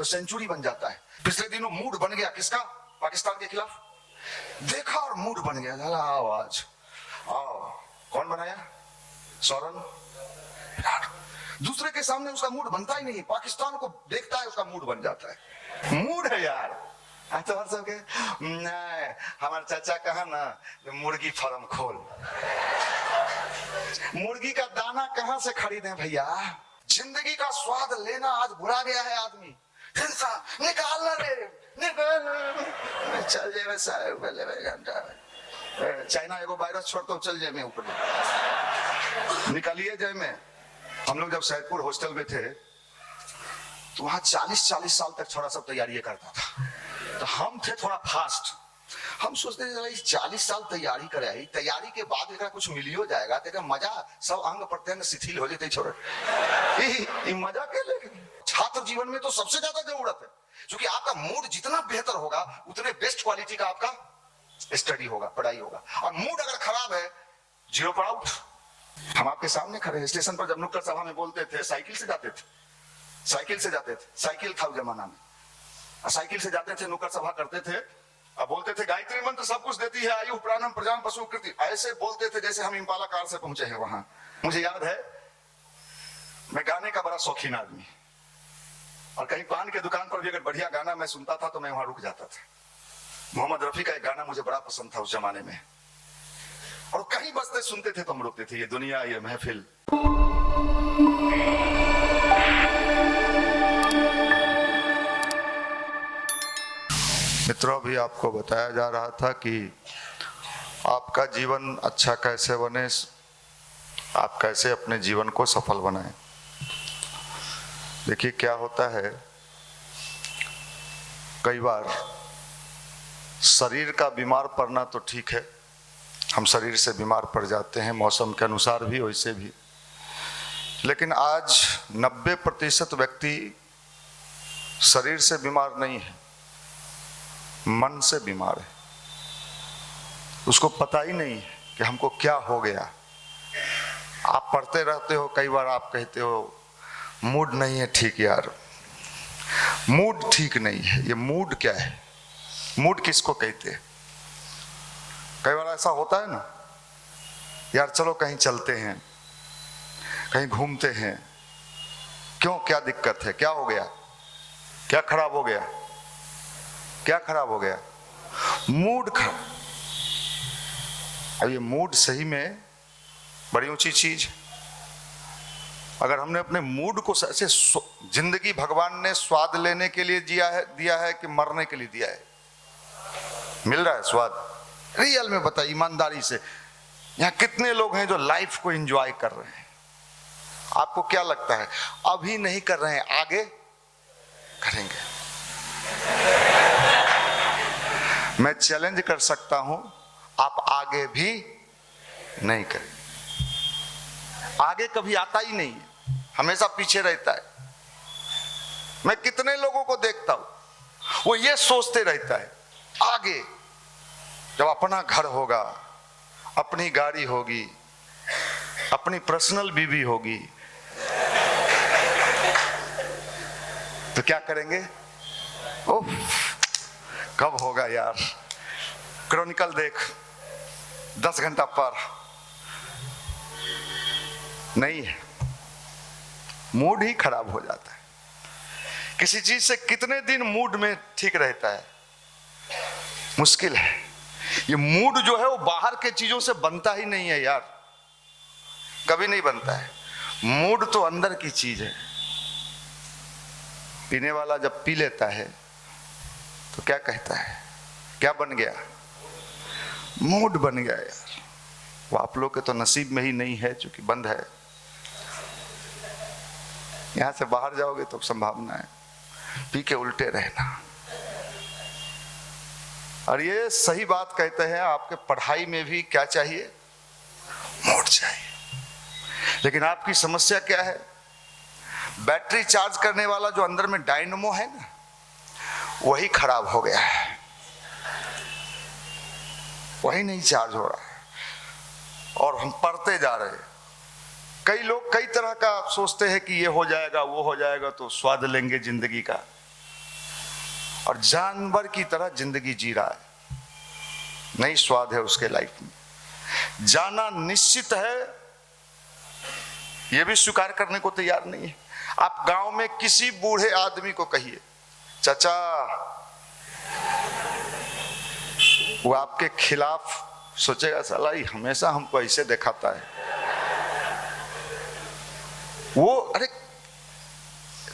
तो सेंचुरी बन जाता है। पिछले दिनों मूड बन गया किसका? पाकिस्तान के खिलाफ। देखा और मूड बन गया, आओ आज आओ। कौन बनाया? सौरन विराट। दूसरे के सामने उसका मूड बनता ही नहीं, पाकिस्तान को देखता है उसका मूड बन जाता है। मूड है यार। तो हर सबके हमारे चाचा कहा ना, मुर्गी फार्म खोल। मुर्गी का दाना कहां से खरीदें भैया? जिंदगी का स्वाद लेना आज भुला गया है आदमी। निकालना रे, निकाल चल जाए सारे घंटा। चाइना एगो वायरस छोड़ तो चल जाए में ऊपर निकालिए जाए में। हम लोग जब सैदपुर हॉस्टल में थे तो वहां 40 साल तक छोरा सब तैयारी करता था, तो हम थे थोड़ा फास्ट। हम सोचते थे 40 साल तैयारी करे, तैयारी के बाद एक कुछ मिलियो जाएगा तेरा मजा, सब अंग प्रत्यंग शिथिल हो जाते छोरे। मजा के लिए छात्र जीवन में तो सबसे ज्यादा जरूरत है, क्योंकि आपका मूड जितना बेहतर होगा उतने बेस्ट क्वालिटी का आपका स्टडी होगा, पढ़ाई होगा। और मूड अगर खराब है, जीरो पर आउट। हम आपके सामने खड़े हैं, स्टेशन पर जब नुक्कड़ सभा में बोलते थे, साइकिल से जाते थे, साइकिल था उस जमाना में। साइकिल से जाते थे, नुक्कड़ सभा करते थे, अब बोलते थे गायत्री मंत्र सब कुछ देती है, आयु प्राणम प्रजाम पशु कृति। ऐसे बोलते थे जैसे हम इम्पाला कार से पहुंचे हैं वहां। मुझे याद है, मैं गाने का बड़ा शौकीन आदमी, और कहीं पान के दुकान पर भी अगर बढ़िया गाना मैं सुनता था तो मैं वहां रुक जाता था। मोहम्मद रफी का एक गाना मुझे बड़ा पसंद था उस जमाने में, और कहीं बजते सुनते थे तो हम रुकते थे, ये दुनिया ये महफिल। मित्रों, भी आपको बताया जा रहा था कि आपका जीवन अच्छा कैसे बने, आप कैसे अपने जीवन को सफल बनाएं। देखिए क्या होता है, कई बार शरीर का बीमार पड़ना तो ठीक है, हम शरीर से बीमार पड़ जाते हैं, मौसम के अनुसार भी वैसे भी। लेकिन आज 90% व्यक्ति शरीर से बीमार नहीं है, मन से बीमार है। उसको पता ही नहीं कि हमको क्या हो गया। आप पढ़ते रहते हो, कई बार आप कहते हो मूड नहीं है ठीक यार, मूड ठीक नहीं है। ये मूड क्या है? मूड किसको कहते हैं? कई बार ऐसा होता है ना, यार चलो कहीं चलते हैं, कहीं घूमते हैं। क्यों, क्या दिक्कत है, क्या हो गया, क्या खराब हो गया, क्या खराब हो गया? मूड खराब। अब ये मूड सही में बड़ी ऊंची चीज है। अगर हमने अपने मूड को ऐसे, जिंदगी भगवान ने स्वाद लेने के लिए दिया है कि मरने के लिए दिया है? मिल रहा है स्वाद? रियल में बताइए ईमानदारी से, यहाँ कितने लोग हैं जो लाइफ को एंजॉय कर रहे हैं? आपको क्या लगता है? अभी नहीं कर रहे हैं, आगे करेंगे। मैं चैलेंज कर सकता हूं, आप आगे भी नहीं करें। आगे कभी आता ही नहीं है, हमेशा पीछे रहता है। मैं कितने लोगों को देखता हूं, वो ये सोचते रहता है आगे जब अपना घर होगा, अपनी गाड़ी होगी, अपनी पर्सनल बीवी होगी, तो क्या करेंगे? ओह कब होगा यार। क्रॉनिकल देख, 10 घंटा पर नहीं है, मूड ही खराब हो जाता है। किसी चीज से कितने दिन मूड में ठीक रहता है? मुश्किल है। ये मूड जो है वो बाहर के चीजों से बनता ही नहीं है यार, कभी नहीं बनता है। मूड तो अंदर की चीज है। पीने वाला जब पी लेता है तो क्या कहता है, क्या बन गया? मूड बन गया यार। वो आप लोग के तो नसीब में ही नहीं है, चूंकि बंद है। यहां से बाहर जाओगे तो संभावना है पी के उल्टे रहना। और ये सही बात कहते हैं, आपके पढ़ाई में भी क्या चाहिए? मूड चाहिए। लेकिन आपकी समस्या क्या है? बैटरी चार्ज करने वाला जो अंदर में डायनमो है ना, वही खराब हो गया है, वही नहीं चार्ज हो रहा है, और हम पढ़ते जा रहे हैं। कई लोग कई तरह का सोचते हैं कि ये हो जाएगा वो हो जाएगा तो स्वाद लेंगे जिंदगी का। और जानवर की तरह जिंदगी जी रहा है, नहीं स्वाद है उसके लाइफ में, जाना निश्चित है, यह भी स्वीकार करने को तैयार नहीं है। आप गांव में किसी बूढ़े आदमी को कहिए चाचा, वो आपके खिलाफ सोचेगा साला ही हमेशा हमको ऐसे दिखाता है, वो अरे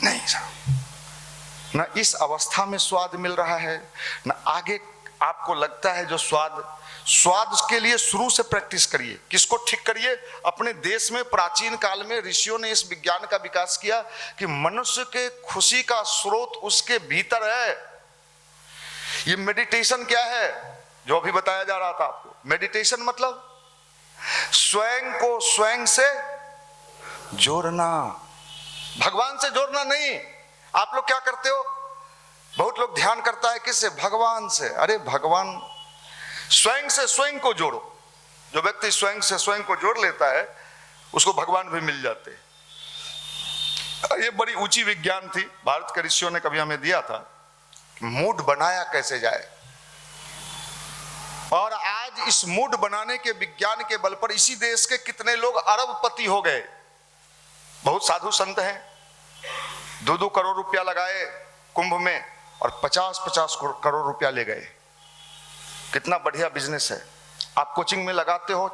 नहीं ना इस अवस्था में स्वाद मिल रहा है ना आगे। आपको लगता है जो स्वाद के लिए शुरू से प्रैक्टिस करिए। किसको ठीक करिए? अपने देश में प्राचीन काल में ऋषियों ने इस विज्ञान का विकास किया कि मनुष्य के खुशी का स्रोत उसके भीतर है। ये मेडिटेशन क्या है जो अभी बताया जा रहा था आपको? मेडिटेशन मतलब स्वयं को स्वयं से जोड़ना, भगवान से जोड़ना नहीं। आप लोग क्या करते हो? बहुत लोग ध्यान करता है किससे? भगवान से। अरे भगवान स्वयं से स्वयं को जोड़ो। जो व्यक्ति स्वयं से स्वयं को जोड़ लेता है उसको भगवान भी मिल जाते हैं। ये बड़ी ऊंची विज्ञान थी, भारत के ऋषियों ने कभी हमें दिया था। मूड बनाया कैसे जाए, और आज इस मूड बनाने के विज्ञान के बल पर इसी देश के कितने लोग अरबपति हो गए। बहुत साधु संत हैं, 2-2 करोड़ रुपया लगाए कुंभ में और 50-50 करोड़ रुपया ले गए। कितना बढ़िया बिजनेस है। आप कोचिंग में लगाते हो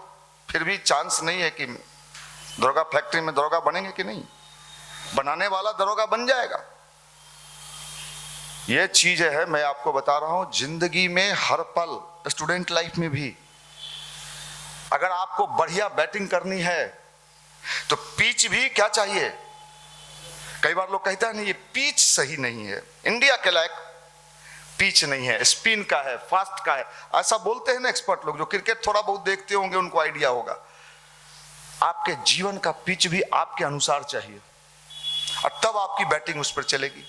फिर भी चांस नहीं है कि दरोगा फैक्ट्री में दरोगा बनेंगे कि नहीं, बनाने वाला दरोगा बन जाएगा। यह चीज है, मैं आपको बता रहा हूं, जिंदगी में हर पल, स्टूडेंट लाइफ में भी अगर आपको बढ़िया बैटिंग करनी है तो पिच भी क्या चाहिए? कई बार लोग कहते हैं नहीं ये पिच सही नहीं है, इंडिया के लायक पिच नहीं है, स्पिन का है, फास्ट का है, ऐसा बोलते हैं ना एक्सपर्ट लोग। जो क्रिकेट थोड़ा बहुत देखते होंगे उनको आइडिया होगा। आपके जीवन का पिच भी आपके अनुसार चाहिए और तब आपकी बैटिंग उस पर चलेगी।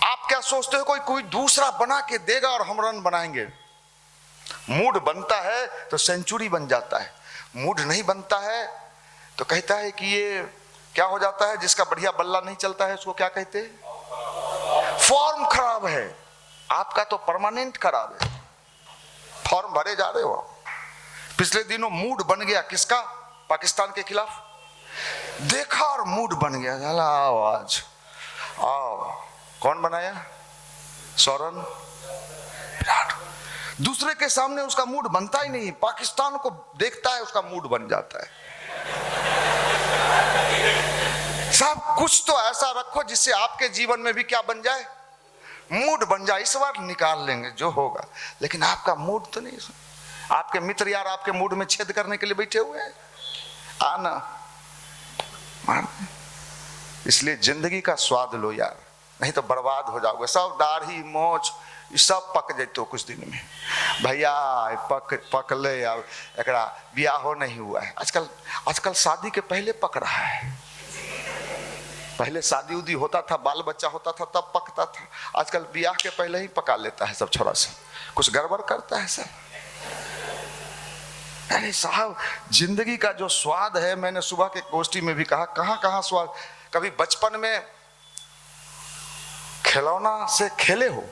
आप क्या सोचते हो कोई दूसरा बना के देगा और हम रन बनाएंगे? मूड बनता है तो सेंचुरी बन जाता है, मूड नहीं बनता है तो कहता है कि ये क्या हो जाता है, जिसका बढ़िया बल्ला नहीं चलता है उसको क्या कहते हैं? फॉर्म खराब है। आपका तो परमानेंट खराब है, फॉर्म भरे जा रहे हो। पिछले दिनों मूड बन गया किसका? पाकिस्तान के खिलाफ। देखा और मूड बन गया, चला आओ आज आओ। कौन बनाया? सौरन, विराट। दूसरे के सामने उसका मूड बनता ही नहीं, पाकिस्तान को देखता है उसका मूड बन जाता है। सब कुछ तो ऐसा रखो जिससे आपके जीवन में भी क्या बन जाए? मूड बन जाए। इस बार निकाल लेंगे जो होगा, लेकिन आपका मूड तो नहीं। आपके मित्र यार आपके मूड में छेद करने के लिए बैठे हुए हैं, आना मान। इसलिए जिंदगी का स्वाद लो यार, नहीं तो बर्बाद हो जाओगे। सब दाढ़ी मोछ सब पक जाते कुछ दिन में। भैया पक ले, अब एकरा ब्याहो नहीं हुआ है। आजकल शादी के पहले पक रहा है। पहले शादी उदी होता था, बाल बच्चा होता था तब पकता था। आजकल ब्याह के पहले ही पका लेता है सब छोरा सा, कुछ गड़बड़ करता है सब। अरे साहब, जिंदगी का जो स्वाद है, मैंने सुबह के गोष्ठी में भी कहा, कहां स्वाद। कभी बचपन में खिलौना से खेले हो?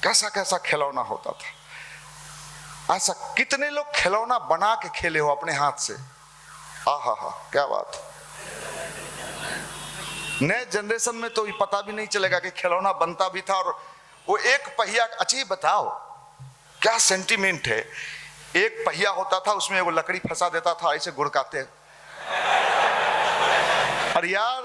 कैसा कैसा खिलौना होता था। ऐसा कितने लोग खिलौना बना के खेले हो अपने हाथ से? आहा हा, क्या बात। नए जनरेशन में तो ये पता भी नहीं चलेगा कि खिलौना बनता भी था। और वो एक पहिया, अच्छी बताओ क्या सेंटीमेंट है। एक पहिया होता था, उसमें वो लकड़ी फंसा देता था, ऐसे गुड़काते। और यार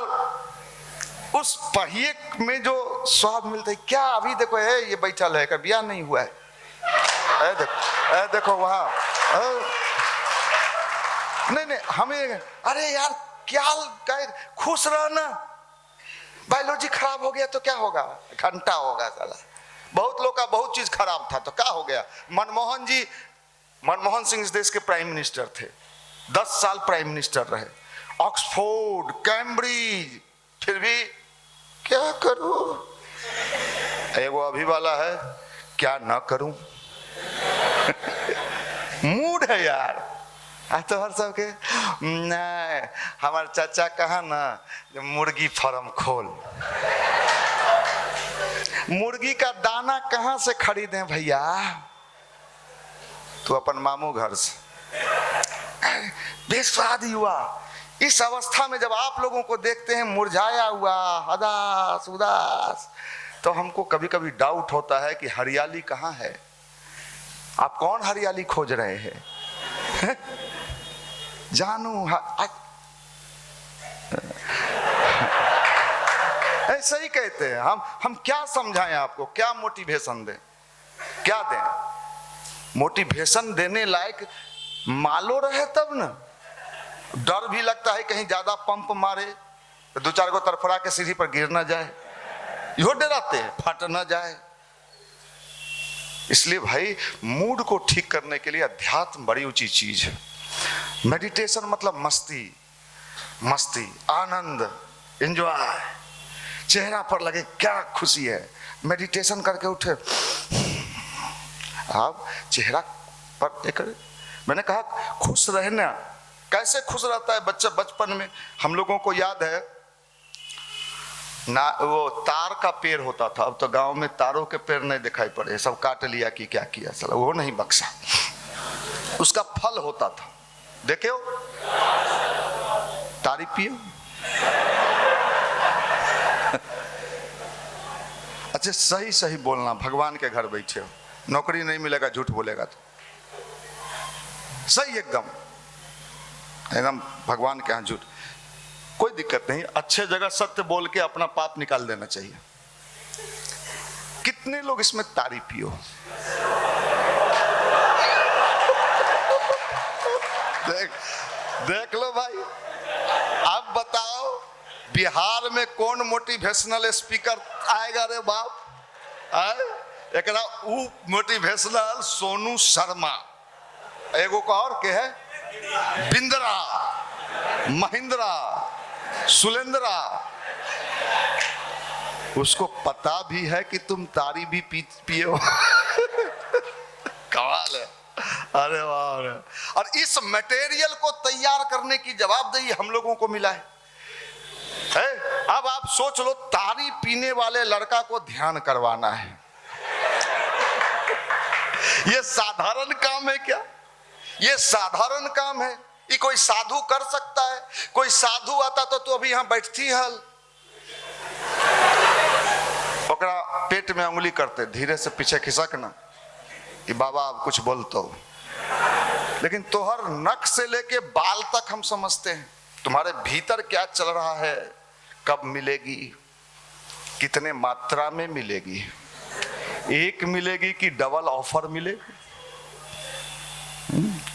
उस पहिए में जो स्वाद मिलता है, क्या अभी देखो है ये बैठल है, कभी ब्याह नहीं हुआ है। देखो वहां नहीं हमें, अरे यार क्या खुश रहना। बायोलॉजी खराब हो गया तो क्या होगा? घंटा होगा साला। बहुत लोग का बहुत चीज खराब था तो क्या हो गया? मनमोहन सिंह इस देश के प्राइम मिनिस्टर थे, 10 साल प्राइम मिनिस्टर रहे, ऑक्सफोर्ड, कैम्ब्रिज, फिर भी क्या करूं? एगो अभी वाला है, क्या ना करूं। मूड है यार। तो हर सबके नहीं, हमारे चाचा कहा ना मुर्गी फार्म खोल। मुर्गी का दाना कहां से खरीदें भैया? तो अपन मामू घर से। बेस्वाद युवा इस अवस्था में जब आप लोगों को देखते हैं मुरझाया हुआ, हदास उदास, तो हमको कभी कभी डाउट होता है कि हरियाली कहाँ है? आप कौन हरियाली खोज रहे हैं? जानू ऐसा ही कहते हैं। हम क्या समझाएं आपको, क्या मोटिवेशन दें, क्या दें? मोटिवेशन देने लायक मालो रहे तब ना। डर भी लगता है कहीं ज्यादा पंप मारे तो दो चार को तरफड़ा के सीढ़ी पर गिर ना जाए, यो डराते हैं फट ना जाए। इसलिए भाई मूड को ठीक करने के लिए अध्यात्म बड़ी ऊंची चीज है। मेडिटेशन मतलब मस्ती, मस्ती, आनंद, एंजॉय। चेहरा पर लगे क्या खुशी है। मेडिटेशन करके उठे, आप चेहरा पर एक, मैंने कहा खुश रहना। कैसे खुश रहता है बच्चा? बचपन में हम लोगों को याद है ना, वो तार का पेड़ होता था। अब तो गांव में तारों के पेड़ नहीं दिखाई पड़े, सब काट लिया कि क्या किया, चला वो नहीं बक्सा। उसका फल होता था, देखे हो? तारी पियो। अच्छा सही सही बोलना, भगवान के घर बैठे हो, नौकरी नहीं मिलेगा झूठ बोलेगा तो सही, एकदम एकदम भगवान के यहाँ झूठ, कोई दिक्कत नहीं। अच्छे जगह सत्य बोल के अपना पाप निकाल देना चाहिए। कितने लोग इसमें तारी पियो? देख लो भाई। अब बताओ बिहार में कौन मोटिवेशनल स्पीकर आएगा रे बाप? एक मोटिवेशनल सोनू शर्मा, एगो का और के है बिंद्रा, महिंद्रा, सुलेंद्रा। उसको पता भी है कि तुम तारी भी पियो। कमाल है। अरे वाह। और इस मटेरियल को तैयार करने की जवाबदेही हम लोगों को मिला है। अब आप सोच लो, तारी पीने वाले लड़का को ध्यान करवाना है, ये साधारण काम है क्या? ये साधारण काम है? ये कोई साधु कर सकता है? कोई साधु आता तो अभी यहां बैठती हल। ओकरा पेट में उंगली करते, धीरे से पीछे खिसकना कि बाबा आप कुछ बोलते हो। लेकिन तोहर नख से लेके बाल तक हम समझते हैं। तुम्हारे भीतर क्या चल रहा है, कब मिलेगी, कितने मात्रा में मिलेगी, एक मिलेगी कि डबल ऑफर मिलेगी,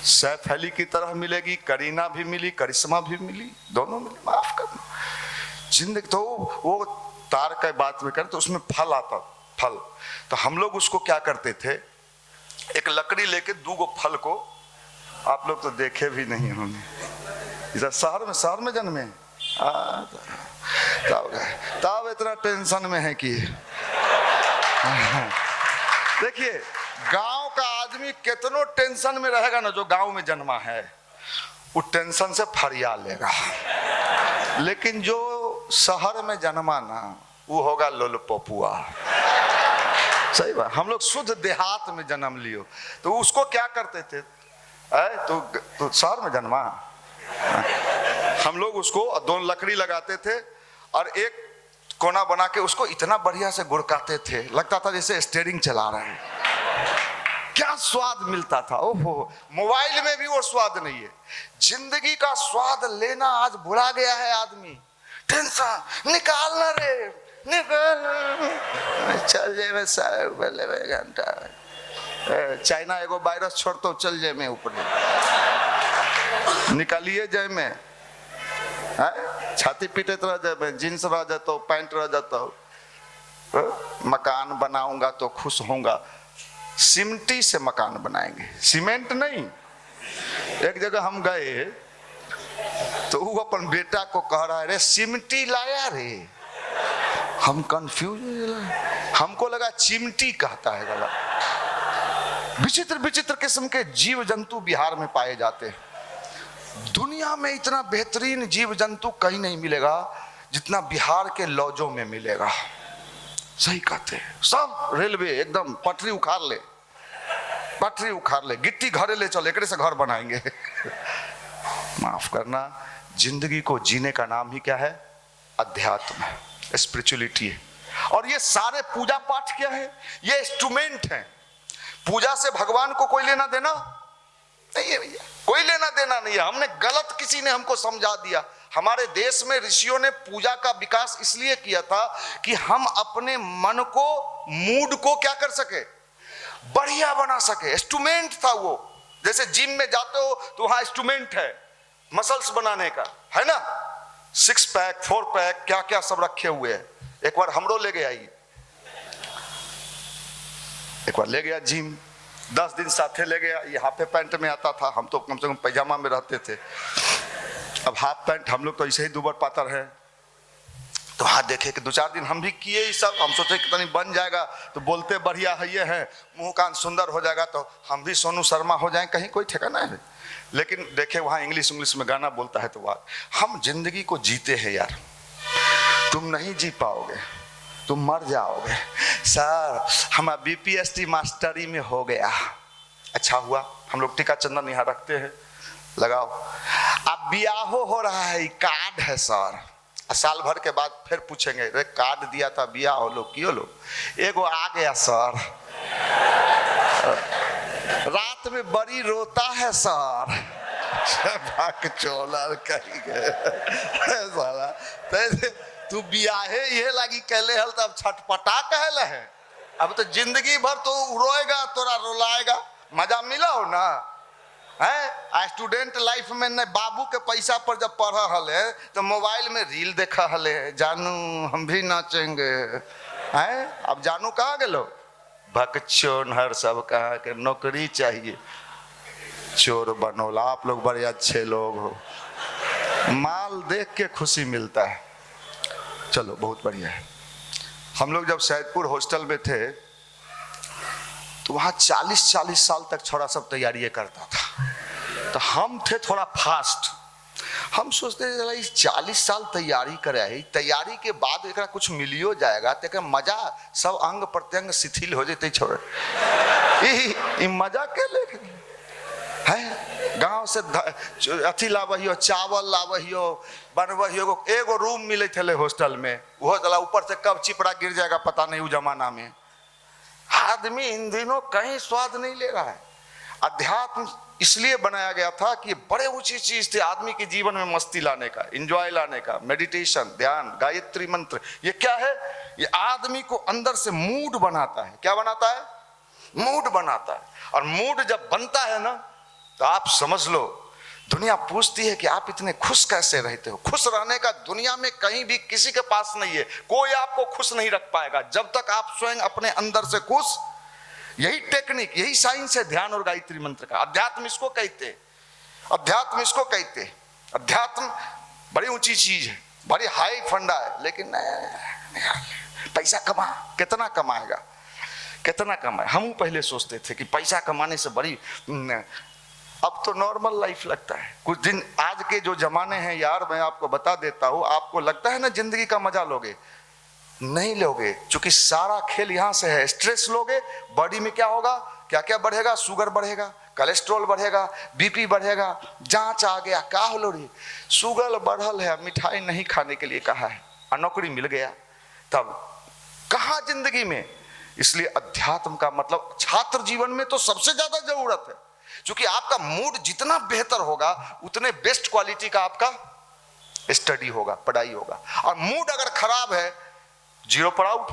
सैफ अली की तरह मिलेगी, करीना भी मिली, करिश्मा भी मिली, दोनों मिली। माफ करना, जिंदगी तो वो तार का बात में करें तो उसमें फल आता, फल। तो हम लोग उसको क्या करते थे, एक लकड़ी लेके दूगो फल को, आप लोग तो देखे भी नहीं होंगे, इधर शहर में जन्मे, तब इतना टेंशन में है कि देखिए गांव का आदमी कितनो टेंशन में रहेगा ना, जो गांव में जन्मा है वो टेंशन से फरिया लेगा। लेकिन जो शहर में जन्मा ना, वो होगा लोलपोपुआ। सही बात। हम लोग शुद्ध देहात में जन्म लियो, तो उसको क्या करते थे, तो शहर में जन्मा, हम लोग उसको दो लकड़ी लगाते थे और एक कोना बना के उसको इतना बढ़िया से गुड़काते थे, लगता था जैसे स्टीयरिंग चला रहे हैं। क्या स्वाद मिलता था। ओहो, मोबाइल में भी वो स्वाद नहीं है। जिंदगी का स्वाद लेना आज भुला गया है आदमी। टेंशन निकालना रे, निकाल चल जाए सारे घंटा। चाइना एगो वायरस छोड़तो चल जाए में ऊपर निकालिए जाए में, छाती पीटे रह जाए, जींस रह जाता, पैंट रह जाता, मकान बनाऊंगा तो खुश होऊंगा। सिमटी से मकान बनाएंगे, सीमेंट नहीं। एक जगह हम गए तो वो अपन बेटा को कह रहा है, रे सिमटी लाया रे। हम कंफ्यूज, हमको लगा चिमटी कहता है। गला विचित्र विचित्र किस्म के जीव जंतु बिहार में पाए जाते हैं। दुनिया में इतना बेहतरीन जीव जंतु कहीं नहीं मिलेगा जितना बिहार के लॉजों में मिलेगा। सही कहते हैं, सब रेलवे एकदम पटरी उखाड़ ले, पटरी उखाड़ ले, गिट्टी घरे ले चल, एकरे से घर बनाएंगे। माफ करना, जिंदगी को जीने का नाम ही क्या है? अध्यात्म है, स्पिरिचुअलिटी है। और ये सारे पूजा पाठ क्या है? ये इंस्ट्रूमेंट है। पूजा से भगवान को कोई लेना देना नहीं है भैया, कोई लेना देना नहीं है। हमने गलत, किसी ने हमको समझा दिया। हमारे देश में ऋषियों ने पूजा का विकास इसलिए किया था कि हम अपने मन को, मूड को क्या कर सके? बढ़िया बना सके। इंस्ट्रूमेंट था वो। जैसे जिम में जाते हो तो वहां इंस्ट्रूमेंट है मसल्स बनाने का, है ना? 6 पैक 4 पैक क्या क्या सब रखे हुए हैं। एक बार हमरो ले गया, एक बार ले गया जिम, 10 दिन साथे ले गया। ये हाफ पैंट में आता था, हम तो कम से कम पैजामा में रहते थे। अब हाफ पैंट, हम लोग तो ऐसे ही दुबर पातर है। तो हाँ देखे कि 2-4 दिन हम भी किए ही सब। हम सोचे कि तनी बन जाएगा तो बोलते बढ़िया है, ये है, मुंह कान सुंदर हो जाएगा तो हम भी सोनू शर्मा हो जाएं, कहीं कोई ठिकाना है। लेकिन देखे वहाँ इंग्लिश में गाना बोलता है तो बात, हम जिंदगी को जीते हैं यार, तुम नहीं जी पाओगे, तुम मर जाओगे। सर हमारा बीपीएसटी मास्टरी में हो गया, अच्छा हुआ। हम लोग टीका चंदन यहाँ रखते हैं, लगाओ। अब ब्याहो हो रहा है, कार्ड है सर। साल भर के बाद फिर पूछेंगे, रे कार्ड दिया था, बिया हो लो, क्यों लो? एगो आ गया सर, रात में बड़ी रोता है सर। चोलर कहीं साला, तू बियाहे ये लगी कहले हल, तब छटपटा कहले है। अब तो जिंदगी भर तो रोएगा, तोरा रुलाएगा, मजा मिला हो ना है। स्टूडेंट लाइफ में न बाबू के पैसा पर जब पढ़ हले तो मोबाइल में रील देखा हले, जानू हम भी नाचेंगे हैं। अब जानू कहाँ गेलो? भक्चोन हर सब कहा के नौकरी चाहिए, चोर बनोला। आप लोग बड़े अच्छे लोग हो, माल देख के खुशी मिलता है। चलो बहुत बढ़िया है। हम लोग जब सैदपुर हॉस्टल में थे तो वहाँ 40 साल तक छोरा सब तैयारी करता था। तो हम थे थोड़ा फास्ट, हम सोचते थे 40 साल तैयारी करे है, तैयारी के बाद एक कुछ मिलियो जाएगा तो मजा, सब अंग प्रत्यंग शिथिल हो जाते छोड़े, मजा के लेके है। गांव से अथी लावहियो, चावल लावहियो, बनवहियो। एगो रूम मिले थे हॉस्टल में, वो चला ऊपर से कब चिपड़ा गिर जाएगा पता नहीं। उस जमाना में आदमी इन दिनों कहीं स्वाद नहीं ले रहा है। अध्यात्म इसलिए बनाया गया था कि बड़े ऊंची चीज थी आदमी के जीवन में, मस्ती लाने का, एंजॉय लाने का। मेडिटेशन, ध्यान, गायत्री मंत्र, ये क्या है? ये आदमी को अंदर से मूड बनाता है। क्या बनाता है? मूड बनाता है। और मूड जब बनता है ना तो आप समझ लो, दुनिया पूछती है कि आप इतने खुश कैसे रहते हो। खुश रहने का दुनिया में कहीं भी किसी के पास नहीं है। कोई आपको खुश नहीं रख पाएगा जब तक आप स्वयं अपने अंदर से खुश। यही टेक्निक, यही साइंस है ध्यान और गायत्री मंत्र का। अध्यात्म इसको कहते, अध्यात्म इसको कहते। अध्यात्म बड़ी ऊंची चीज है, बड़ी हाई फंडा है। लेकिन पैसा कमा, कितना कमाएगा, कितना कमाए। हम पहले सोचते थे कि पैसा कमाने से बड़ी, अब तो नॉर्मल लाइफ लगता है। कुछ दिन आज के जो जमाने हैं यार, मैं आपको बता देता हूं, आपको लगता है ना जिंदगी का मजा लोगे, नहीं लोगे। क्योंकि सारा खेल यहां से है। स्ट्रेस लोगे, बॉडी में क्या होगा, क्या क्या बढ़ेगा? शुगर बढ़ेगा, कोलेस्ट्रॉल बढ़ेगा, बीपी बढ़ेगा, जांच आ गया, क्या हो रही, शुगर बढ़ल है, मिठाई नहीं खाने के लिए कहा है, और नौकरी मिल गया, तब कहां जिंदगी में। इसलिए अध्यात्म का मतलब छात्र जीवन में तो सबसे ज्यादा जरूरत है। क्योंकि आपका मूड जितना बेहतर होगा उतने बेस्ट क्वालिटी का आपका स्टडी होगा, पढ़ाई होगा। और मूड अगर खराब है, जीरो पर आउट,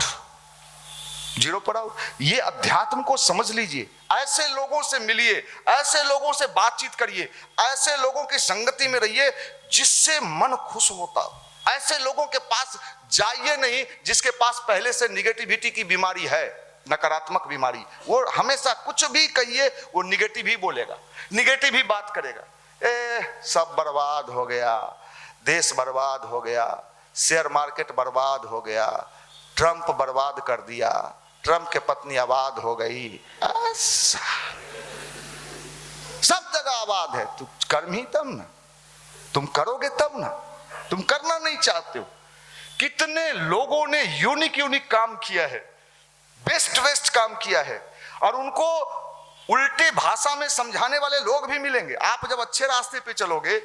जीरो पर आउट। ये अध्यात्म को समझ लीजिए। ऐसे लोगों से मिलिए, ऐसे लोगों से बातचीत करिए, ऐसे लोगों की संगति में रहिए जिससे मन खुश होता। ऐसे लोगों के पास जाइए नहीं जिसके पास पहले से निगेटिविटी की बीमारी है, नकारात्मक बीमारी। वो हमेशा कुछ भी कहिए वो निगेटिव ही बोलेगा, निगेटिव ही बात करेगा। सब बर्बाद हो गया, देश बर्बाद हो गया, शेयर मार्केट बर्बाद हो गया, ट्रंप बर्बाद कर दिया, ट्रंप के पत्नी आबाद हो गई, सब जगह आबाद है। तुम कर्म ही तब ना, तुम करोगे तब ना, तुम करना नहीं चाहते हो। कितने लोगों ने यूनिक यूनिक काम किया है, बेस्ट काम किया है, और उनको उल्टे भाषा में समझाने वाले लोग भी मिलेंगे। आप जब अच्छे रास्ते पे चलोगे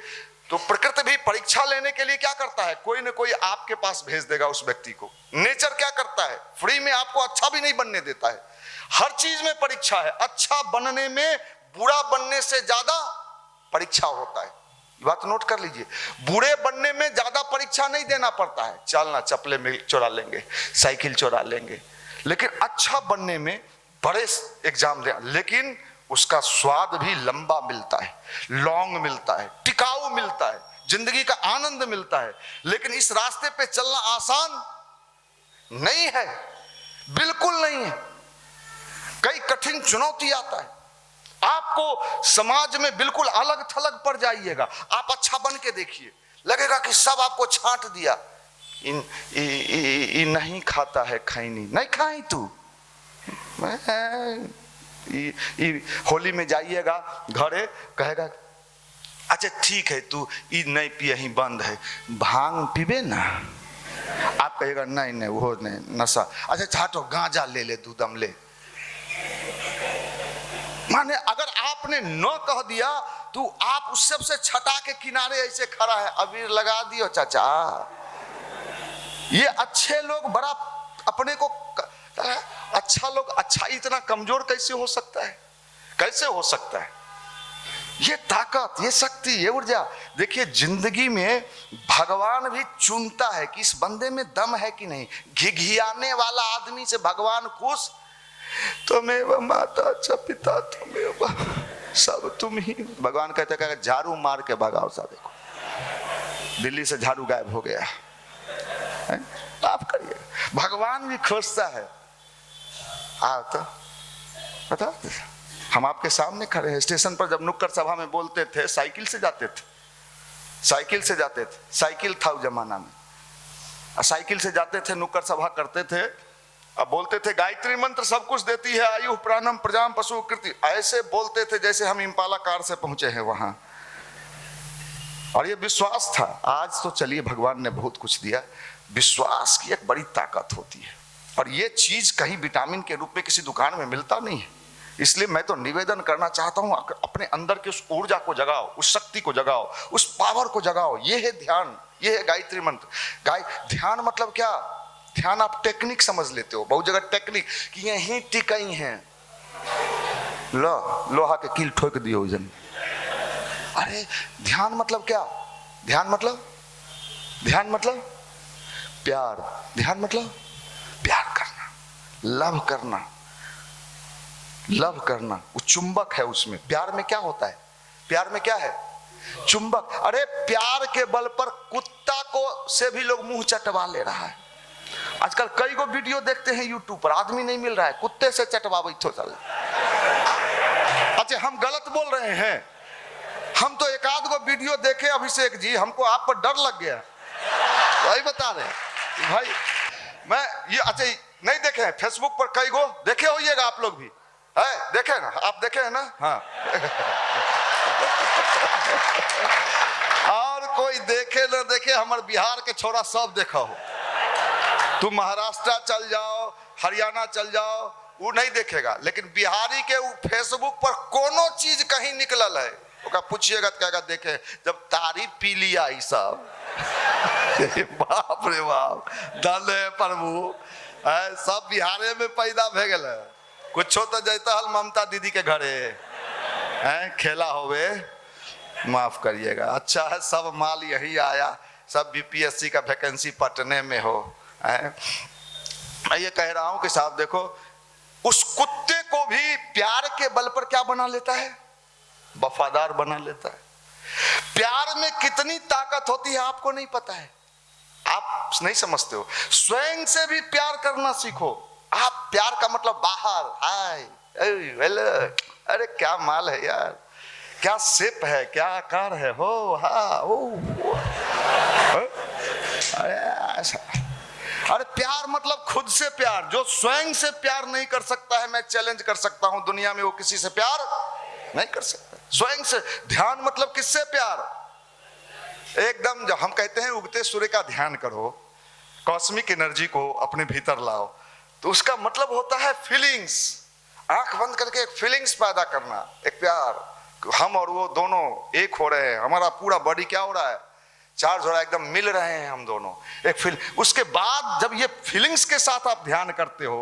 तो प्रकृति भी परीक्षा लेने के लिए क्या करता है, कोई ना कोई आपके पास भेज देगा उस व्यक्ति को। नेचर क्या करता है, फ्री में आपको अच्छा भी नहीं बनने देता है। हर चीज में परीक्षा है। अच्छा बनने में बुरा बनने से ज्यादा परीक्षा होता है। बात नोट कर लीजिए, बुरे बनने में ज्यादा परीक्षा नहीं देना पड़ता है। चलना चप्पलें में चुरा लेंगे, साइकिल चुरा लेंगे, लेकिन अच्छा बनने में बड़े एग्जाम दे, लेकिन उसका स्वाद भी लंबा मिलता है, लॉन्ग मिलता है, टिकाऊ मिलता है, जिंदगी का आनंद मिलता है। लेकिन इस रास्ते पे चलना आसान नहीं है, बिल्कुल नहीं है। कई कठिन चुनौती आता है। आपको समाज में बिल्कुल अलग थलग पड़ जाइएगा। आप अच्छा बन के देखिए, लगेगा कि सब आपको छांट दिया। नहीं खाता है खैनी, नहीं खाई तू। होली में जाइएगा घरे, कहेगा अच्छा ठीक है तू ई नहीं पिए ही बंद है, भांग पीबे ना। आप कहेगा नहीं नहीं वो नहीं नशा। अच्छा छाटो गांजा ले ले, तू दम ले। माने अगर आपने न कह दिया तो आप उस सबसे छटा के किनारे ऐसे खड़ा है, अबीर लगा दियो चाचा। ये अच्छे लोग बड़ा अपने को अच्छा लोग, अच्छा इतना कमजोर कैसे हो सकता है, कैसे हो सकता है? ये ताकत, ये शक्ति, ये ऊर्जा। देखिए जिंदगी में भगवान भी चुनता है कि इस बंदे में दम है कि नहीं। घिघियाने वाला आदमी से भगवान खुश, तुम्हें माता अच्छा पिता तुम्हें सब तुम ही। भगवान कहते हैं झाड़ू मार के भगाओ सा, देखो दिल्ली से झाड़ू गायब हो गया। आप करिए, भगवान भी खोजता है। आप तो बता, हम आपके सामने खड़े हैं। स्टेशन पर जब नुक्कड़ सभा में बोलते थे, साइकिल से जाते थे, साइकिल से जाते थे। साइकिल था उस जमाना में, साइकिल से जाते थे, नुक्कड़ सभा करते थे। अब बोलते थे गायत्री मंत्र सब कुछ देती है, आयु प्राणम प्रजाम पशु कृति। ऐसे बोलते थे जैसे हम इम्पाला कार से पहुंचे हैं वहां। और ये विश्वास था। आज तो चलिए भगवान ने बहुत कुछ दिया। विश्वास की एक बड़ी ताकत होती है, और ये चीज कहीं विटामिन के रूप में किसी दुकान में मिलता नहीं है। इसलिए मैं तो निवेदन करना चाहता हूं, अपने अंदर की उस ऊर्जा को जगाओ, उस शक्ति को जगाओ, उस पावर को जगाओ। ये है ध्यान, ये है गायत्री मंत्र। ध्यान मतलब क्या? ध्यान आप टेक्निक समझ लेते हो, बहुत जगह टेक्निक कि यहीं टिकाई है, लोहा के कील ठोक दियो जन। अरे ध्यान मतलब क्या? ध्यान मतलब प्यार। ध्यान मतलब प्यार करना, लव करना। वो चुंबक है उसमें। प्यार में क्या होता है? प्यार में क्या है? चुंबक। अरे प्यार के बल पर कुत्ता को से भी लोग मुंह चटवा ले रहा है। आजकल कई गो वीडियो देखते हैं यूट्यूब पर, आदमी नहीं मिल रहा है, कुत्ते से चटवा बैठो चल। अच्छा हम गलत बोल रहे हैं? हम तो एक आध गो वीडियो देखे अभिषेक जी, हमको आप पर डर लग गया। वही बता रहे भाई। मैं ये अच्छा नहीं देखे हैं, फेसबुक पर कई गो देखे होइएगा आप लोग भी, है देखे ना? आप देखे हैं ना? हाँ। और कोई देखे ना देखे, हमारे बिहार के छोरा सब देखा हो। तुम महाराष्ट्र चल जाओ, हरियाणा चल जाओ, वो नहीं देखेगा। लेकिन बिहारी के फेसबुक पर कोनो चीज कहीं निकलल है, ओका पूछिएगा तो कहेगा देखे। जब तारीफ पी लिया ई सब, बाप रे बाप, धन्य है प्रभु। सब बिहारे में पैदा भे गल। कुछो तो जैता हल ममता दीदी के घरे खेला होवे, माफ करिएगा। अच्छा है सब माल यही आया, सब बीपीएससी का वैकेंसी पटने में हो। मैं ये कह रहा हूं कि साहब देखो, उस कुत्ते को भी प्यार के बल पर क्या बना लेता है? वफादार बना लेता है। प्यार में कितनी ताकत होती है आपको नहीं पता है, आप नहीं समझते हो। स्वयं से भी प्यार करना सीखो। आप प्यार का मतलब बाहर हाय हेलो, अरे क्या माल है यार, क्या शेप है, क्या आकार है, हो हाँ अरे प्यार मतलब खुद से प्यार। जो स्वयं से प्यार नहीं कर सकता है, मैं चैलेंज कर सकता हूं दुनिया में वो किसी से प्यार नहीं कर सकता स्वयं से। ध्यान मतलब किससे प्यार? एकदम जब हम कहते हैं उगते सूर्य का ध्यान करो, कॉस्मिक एनर्जी को अपने भीतर लाओ। तो उसका मतलब होता है फीलिंग्स। आंख बंद करके एक फीलिंग्स पैदा करना, एक प्यार, हम और वो दोनों एक हो रहे हैं, हमारा पूरा बॉडी क्या हो रहा है, चार्ज हो रहा है, एकदम मिल रहे हैं हम दोनों, एक फील। उसके बाद जब ये फीलिंग्स के साथ आप ध्यान करते हो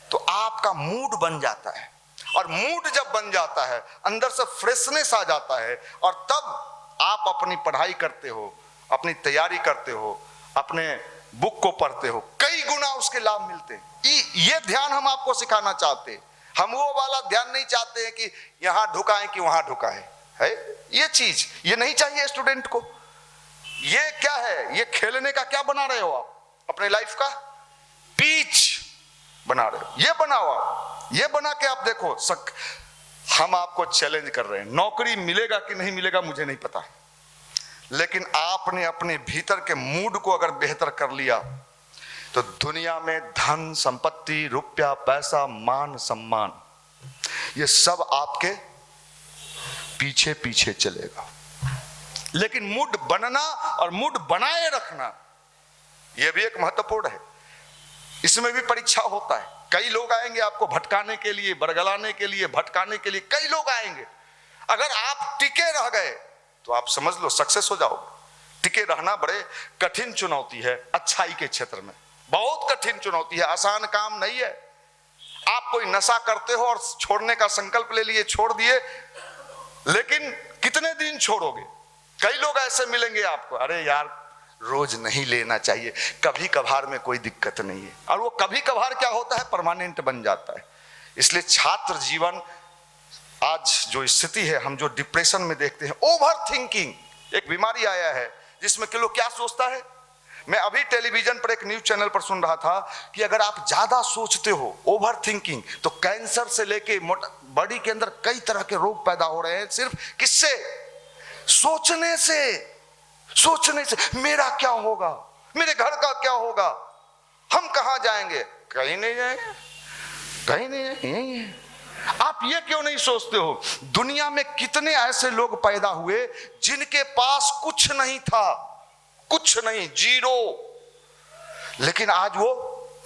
तो आपका मूड बन जाता है, और मूड जब बन जाता है अंदर से फ्रेशनेस आ जाता है, और तब आप अपनी पढ़ाई करते हो, अपनी तैयारी करते हो, अपने बुक को पढ़ते हो, कई गुना उसके लाभ मिलते हैं। ये ध्यान हम आपको सिखाना चाहते हैं। हम वो वाला ध्यान नहीं चाहते हैं कि यहां ढुकाएं कि वहां ढुकाएं, है ये चीज, ये नहीं चाहिए स्टूडेंट को। ये क्या है, ये खेलने का क्या बना रहे हो आप, अपने लाइफ का पिच बना रहे हो। ये बनाओ आप, ये बना के आप देखो। हम आपको चैलेंज कर रहे हैं, नौकरी मिलेगा कि नहीं मिलेगा मुझे नहीं पता, लेकिन आपने अपने भीतर के मूड को अगर बेहतर कर लिया तो दुनिया में धन संपत्ति, रुपया पैसा, मान सम्मान, ये सब आपके पीछे पीछे चलेगा। लेकिन मूड बनना और मूड बनाए रखना, यह भी एक महत्वपूर्ण है। इसमें भी परीक्षा होता है। कई लोग आएंगे आपको भटकाने के लिए, बरगलाने के लिए, भटकाने के लिए, कई लोग आएंगे। अगर आप टिके रह गए तो आप समझ लो सक्सेस हो जाओगे। टिके रहना बड़े कठिन चुनौती है, अच्छाई के क्षेत्र में बहुत कठिन चुनौती है, आसान काम नहीं है। आप कोई नशा करते हो और छोड़ने का संकल्प ले लिए, छोड़ दिए, लेकिन कितने दिन छोड़ोगे। कई लोग ऐसे मिलेंगे आपको, अरे यार रोज नहीं लेना चाहिए, कभी कभार में कोई दिक्कत नहीं है, और वो कभी कभार क्या होता है, परमानेंट बन जाता है। इसलिए छात्र जीवन, आज जो स्थिति है, हम जो डिप्रेशन में देखते हैं, ओवर थिंकिंग एक बीमारी आया है जिसमें कि लोग क्या सोचता है। मैं अभी टेलीविजन पर एक न्यूज चैनल पर सुन रहा था कि अगर आप ज्यादा सोचते हो, ओवर थिंकिंग, तो कैंसर से लेके बॉडी के अंदर कई तरह के रोग पैदा हो रहे हैं। सिर्फ किससे, सोचने से। सोचने से मेरा क्या होगा, मेरे घर का क्या होगा, हम कहां जाएंगे, कहीं नहीं जाएंगे, कहीं नहीं जाएंगे, यही है। आप ये क्यों नहीं सोचते हो, दुनिया में कितने ऐसे लोग पैदा हुए जिनके पास कुछ नहीं था, कुछ नहीं, जीरो, लेकिन आज वो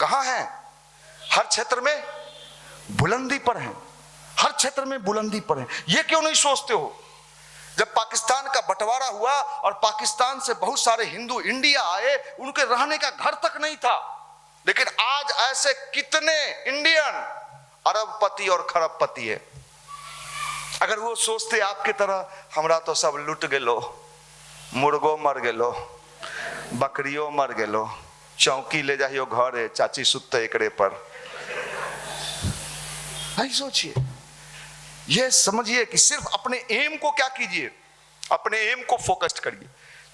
कहां हैं, हर क्षेत्र में बुलंदी पर हैं, हर क्षेत्र में बुलंदी पर हैं। ये क्यों नहीं सोचते हो। जब पाकिस्तान का बंटवारा हुआ और पाकिस्तान से बहुत सारे हिंदू इंडिया आए, उनके रहने का घर तक नहीं था, लेकिन आज ऐसे कितने इंडियन अरबपति और खरबपति है। अगर वो सोचते आपके तरह, हमरा तो सब लुट गेलो, मुर्गो मर गेलो, बकरियों मर गेलो, चौकी ले जाइयो घरे, चाची सुते एकड़े पर, नहीं सोचिए। ये समझिए कि सिर्फ अपने एम को क्या कीजिए, अपने एम को फोकस्ड करिए।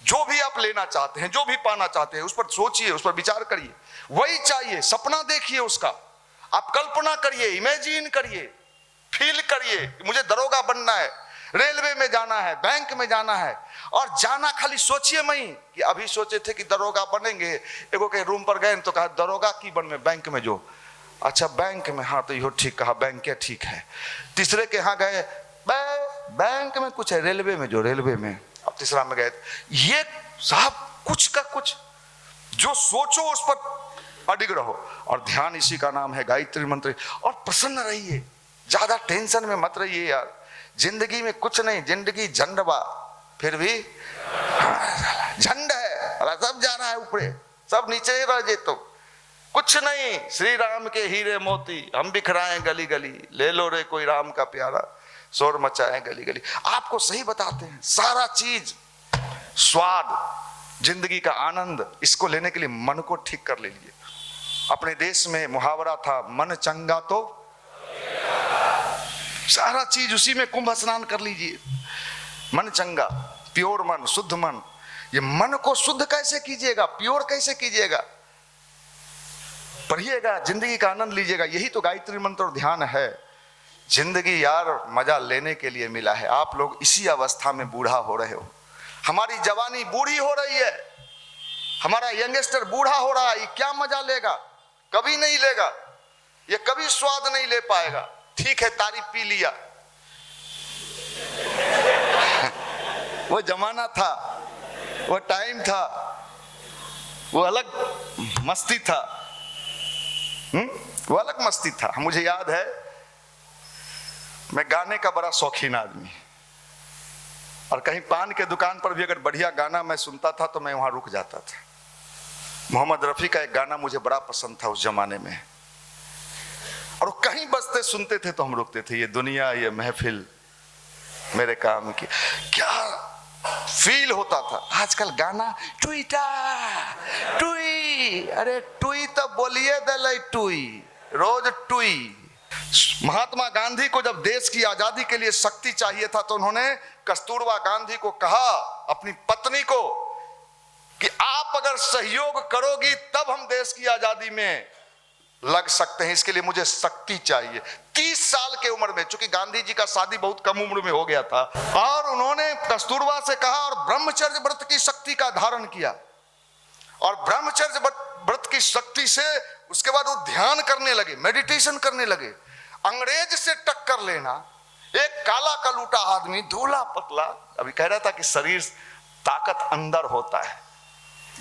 जो भी आप लेना चाहते हैं, जो भी पाना चाहते हैं, उस पर सोचिए, उस पर विचार करिए, वही चाहिए। सपना देखिए उसका, आप कल्पना करिए, इमेजिन करिए, फील करिए कि मुझे दरोगा बनना है, रेलवे में जाना है, बैंक में जाना है। और जाना खाली सोचिए मई कि अभी सोचे थे कि दरोगा बनेंगे, एगो के रूम पर गए तो कहा दरोगा की बन में, बैंक में जो, अच्छा बैंक में, हाँ तो यो ठीक कहा, बैंक क्या ठीक है। तीसरे के यहाँ गए, बैंक में कुछ है, रेलवे में जो, रेलवे में। अब तीसरा में गए, ये साहब कुछ का कुछ, जो सोचो उस पर अडिग रहो। और ध्यान इसी का नाम है, गायत्री मंत्र। और प्रसन्न रहिए, ज्यादा टेंशन में मत रहिए यार। जिंदगी में कुछ नहीं, जिंदगी झंड बा, फिर भी झंड है, सब जा रहा है ऊपरे, सब नीचे ही रह जेतो, कुछ नहीं। श्री राम के हीरे मोती हम बिखराए गली गली, ले लो रे कोई राम का प्यारा, शोर मचाए गली गली। आपको सही बताते हैं, सारा चीज, स्वाद, जिंदगी का आनंद, इसको लेने के लिए मन को ठीक कर लीजिए। अपने देश में मुहावरा था, मन चंगा तो सारा चीज उसी में कुंभ स्नान कर लीजिए। मन चंगा, प्योर मन, शुद्ध मन। ये मन को शुद्ध कैसे कीजिएगा, प्योर कैसे कीजिएगा, पढ़िएगा, जिंदगी का आनंद लीजिएगा। यही तो गायत्री मंत्र और ध्यान है। जिंदगी यार मजा लेने के लिए मिला है, आप लोग इसी अवस्था में बूढ़ा हो रहे हो। हमारी जवानी बूढ़ी हो रही है, हमारा यंगस्टर बूढ़ा हो रहा है, ये क्या मजा लेगा, कभी नहीं लेगा, ये कभी स्वाद नहीं ले पाएगा। ठीक है, तारी पी लिया, वो जमाना था, वो टाइम था, वो अलग मस्ती था। वो अलग मस्ती था। मुझे याद है, मैं गाने का बड़ा शौकीन आदमी, और कहीं पान के दुकान पर भी अगर बढ़िया गाना मैं सुनता था तो मैं वहां रुक जाता था। मोहम्मद रफी का एक गाना मुझे बड़ा पसंद था उस जमाने में, और वो कहीं बजते सुनते थे तो हम रुकते थे। ये दुनिया ये महफिल मेरे काम की, क्या फील होता था। आजकल गाना टुईटा टुई, अरे टुई तो बोलिए दले टुई, रोज टुई। महात्मा गांधी को जब देश की आजादी के लिए शक्ति चाहिए था तो उन्होंने कस्तूरबा गांधी को कहा, अपनी पत्नी को, कि आप अगर सहयोग करोगी तब हम देश की आजादी में लग सकते हैं, इसके लिए मुझे शक्ति चाहिए। 30 साल के उम्र में, चूंकि गांधी जी का शादी बहुत कम उम्र में हो गया था, और उन्होंने कस्तूरबा से कहा और ब्रह्मचर्य व्रत की शक्ति का धारण किया, और ब्रह्मचर्य व्रत की शक्ति से उसके बाद वो ध्यान करने लगे, मेडिटेशन करने लगे। अंग्रेज से टक्कर लेना, एक काला कलूटा आदमी, धूला पतला, अभी कह रहा था कि शरीर ताकत अंदर होता है,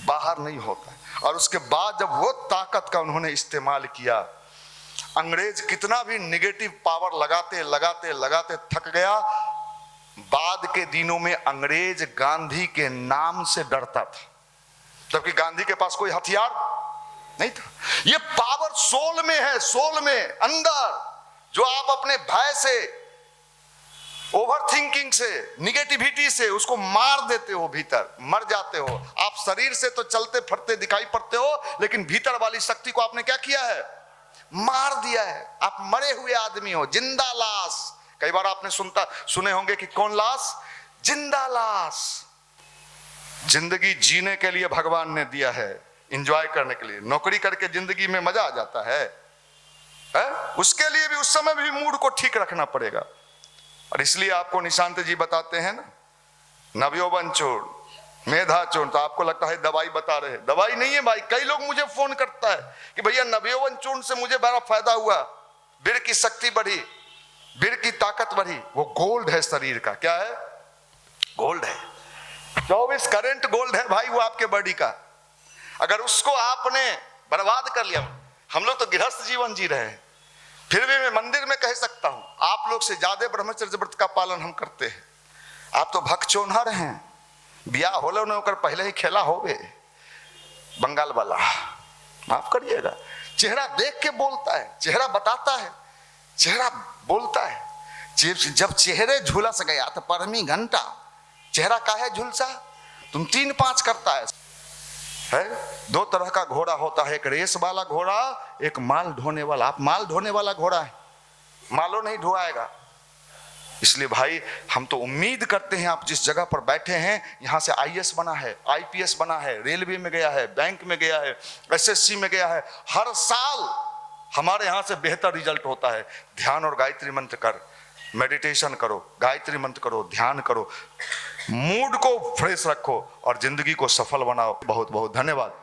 बाहर नहीं होता है, और उसके बाद जब वो ताकत का उन्होंने इस्तेमाल किया, अंग्रेज कितना भी निगेटिव पावर लगाते लगाते लगाते थक गया। बाद के दिनों में अंग्रेज गांधी के नाम से डरता था, जबकि गांधी के पास कोई हथियार नहीं था। ये पावर सोल में है, सोल में अंदर, जो आप अपने भय से, ओवर थिंकिंग से, निगेटिविटी से उसको मार देते हो, भीतर मर जाते हो। आप शरीर से तो चलते फिरते दिखाई पड़ते हो, लेकिन भीतर वाली शक्ति को आपने क्या किया है? मार दिया है। आप मरे हुए आदमी हो, जिंदा लाश। कई बार आपने सुने होंगे कि कौन लाश? जिंदा लाश। जिंदगी जीने के लिए भगवान ने दिया है, एंजॉय करने के लिए। नौकरी करके जिंदगी में मजा आ जाता है? उसके लिए भी उस समय भी मूड को ठीक रखना पड़ेगा। और इसलिए आपको निशांत जी बताते हैं ना, नवयौवन चूर्ण, मेधा चूर्ण, तो आपको लगता है दवाई बता रहे हैं। दवाई नहीं है भाई। कई लोग मुझे फोन करता है कि भैया नवयौवन चूर्ण से मुझे बड़ा फायदा हुआ, बीर की शक्ति बढ़ी, बीर की ताकत बढ़ी। वो गोल्ड है शरीर का। क्या है? गोल्ड है। 24 करंट गोल्ड है भाई वो आपके बॉडी का। अगर उसको आपने बर्बाद कर लिया, हम लोग तो गृहस्थ जीवन जी रहे हैं, फिर भी मैं मंदिर में कह सकता हूं आप लोग से ज्यादा ब्रह्मचर्य व्रत का पालन हम करते हैं। आप तो भक्त चोनहर हैं, ब्याह होलो न होकर पहले ही खेला होवे बंगाल वाला, माफ करिएगा। चेहरा देख के बोलता है, चेहरा बताता है, चेहरा बोलता है। जब चेहरे झुलस गया तो परमी घंटा, चेहरा काहे झुलसा? तुम 3-5 करता है। 2 तरह का घोड़ा होता है, एक रेस वाला घोड़ा, एक माल ढोने वाला। आप माल ढोने वाला घोड़ा है, मालो नहीं ढोआएगा। इसलिए भाई हम तो उम्मीद करते हैं आप जिस जगह पर बैठे हैं, यहां से आईएएस बना है, आईपीएस बना है, रेलवे में गया है, बैंक में गया है, एसएससी में गया है। हर साल हमारे यहां से बेहतर रिजल्ट होता है। ध्यान और गायत्री मंत्र कर, मेडिटेशन करो, गायत्री मंत्र करो, ध्यान करो, मूड को फ्रेश रखो और जिंदगी को सफल बनाओ। बहुत बहुत धन्यवाद।